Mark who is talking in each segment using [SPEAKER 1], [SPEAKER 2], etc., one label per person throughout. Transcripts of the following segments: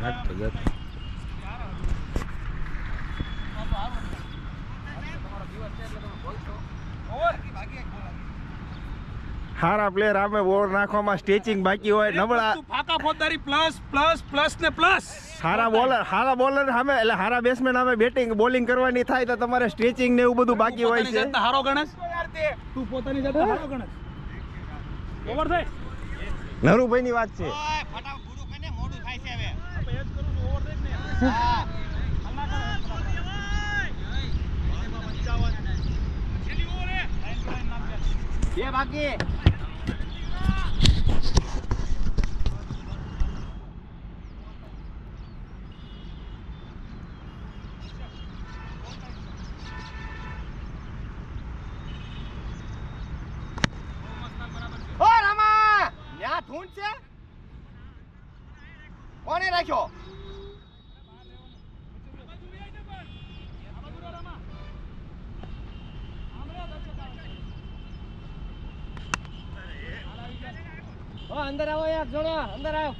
[SPEAKER 1] ભાગતો જતો
[SPEAKER 2] હારા પ્લેયર આપણે બોલ નાખવામાં સ્ટેચિંગ બાકી હોય નબળા
[SPEAKER 3] ફાકા ફોજદારી પ્લસ પ્લસ પ્લસ ને પ્લસ
[SPEAKER 2] હારા બોલર સામે એટલે હારા બેટ્સમેન સામે બેટિંગ બોલિંગ કરવાની થાય તો તમારે સ્ટ્રેચિંગ ને એવું બધું બાકી હોય છે
[SPEAKER 3] હારો ગણેશ તું પોતાની જાતે હારો ગણેશ ઓવર થાય
[SPEAKER 2] નરુભાઈ ની વાત છે
[SPEAKER 4] ફટાફટ પૂરું કરીને મોડું થાય છે હવે
[SPEAKER 3] આપણે એજ કરું છું ઓવર થાય ને
[SPEAKER 4] હા બે બાકી ઓ રામા ન્યા ધૂન છે કોને રાખ્યો ઓ અંદર આવો યાર જોડો અંદર આવો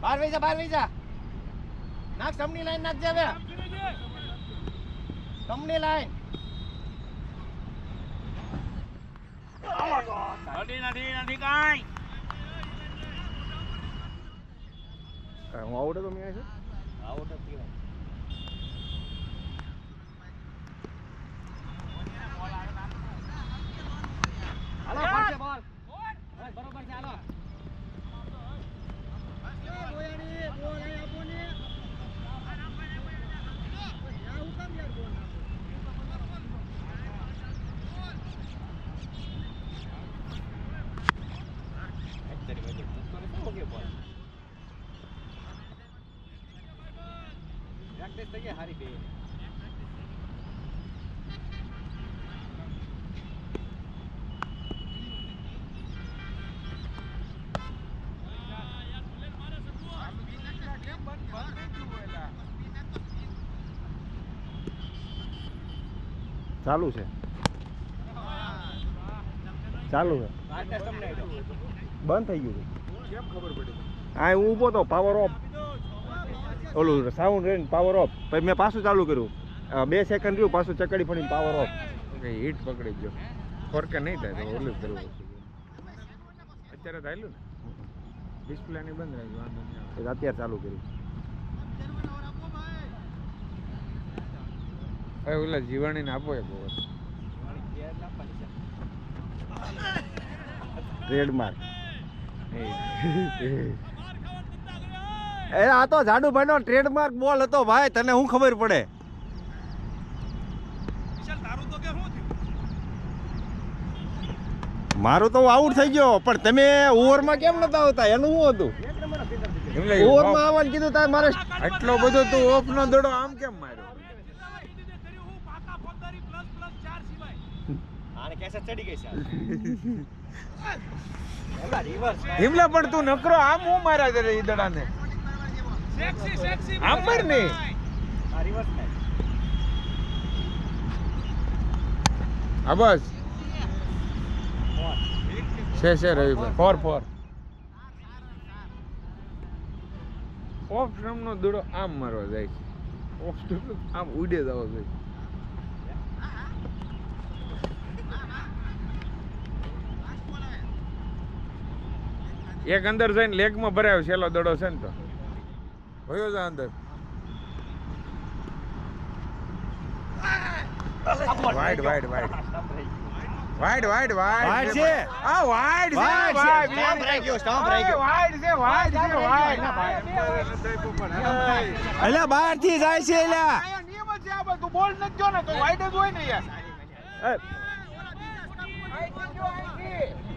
[SPEAKER 4] બહાર વઈ જા નાખ સમની લાઈન નાખ જે હવે સમની લાઈન નથી કાઈ
[SPEAKER 2] હું આઉટ તો મેં છે
[SPEAKER 4] આઉટ પીવાય હાલો પાછે બોલ બરોબર છે હાલો પ્રેક્ટિસ થઈ ગઈ હારી બે
[SPEAKER 2] ચાલુ છે બંધ થઈ ગયું
[SPEAKER 3] કેમ ખબર પડી
[SPEAKER 2] હા હું ઊભો તો પાવર ઓફ ઓલું સાઉન્ડ રેન પાવર ઓફ પછી મેં પાછું ચાલુ કર્યું 2 સેકન્ડ રહ્યું પાછું ચકડી ફરીને પાવર ઓફ
[SPEAKER 1] હીટ પકડી ગયો ફોરકે નહીં થાય તો ઓલું કરવું અત્યારે થયેલું ને ડિસ્પ્લે ની બંધ રહી વાંધો નહીં આવે
[SPEAKER 2] અત્યારે ચાલુ કર્યું
[SPEAKER 1] હવે ઓલા જીવાણીને આપો એક ઓવર
[SPEAKER 2] ટ્રેડમાર્ક એ આ તો જાડુભાઈ નો ટ્રેડમાર્ક બોલ હતો ભાઈ તને શું ખબર પડે મારું તો આઉટ થઈ ગયો પણ તમે ઓવરમાં કેમ નતા આવતા એનું શું હતું ઓવરમાં આવવાનું કીધું તારે મારે
[SPEAKER 1] આટલો બધો તું ઓફ નો દડો આમ કેમ માર્યો
[SPEAKER 4] આને કેસે ચડી ગઈ છે
[SPEAKER 1] હિમલા પણ તું નકરો આમ હું માર્યા કરે ઈ દડાને આમ માર ને
[SPEAKER 4] આ રિવર્સ થાય
[SPEAKER 1] હા બસ છે રવિભાઈ 4 ઓફ સ્ટમ્પ નો દડો આમ મારવા જાય છે ઓફ સ્ટમ્પ આમ ઉડે જવો જોઈએ એક અંદર જઈને લેગમાં ભરાયો છેલ્લો દડો છે ને તો હોયો જા અંદર વાઈડ
[SPEAKER 2] છે
[SPEAKER 1] આ વાઈડ છે
[SPEAKER 4] સ્ટમ્પ રહી ગયો
[SPEAKER 1] વાઈડ છે
[SPEAKER 2] એટલે બહાર થી જાય છે એલા
[SPEAKER 3] નિયમ જ છે આ બધું બોલ નથી જો ને તો વાઈડ જ હોય ને યાર
[SPEAKER 2] એ,
[SPEAKER 3] આઈ ગયો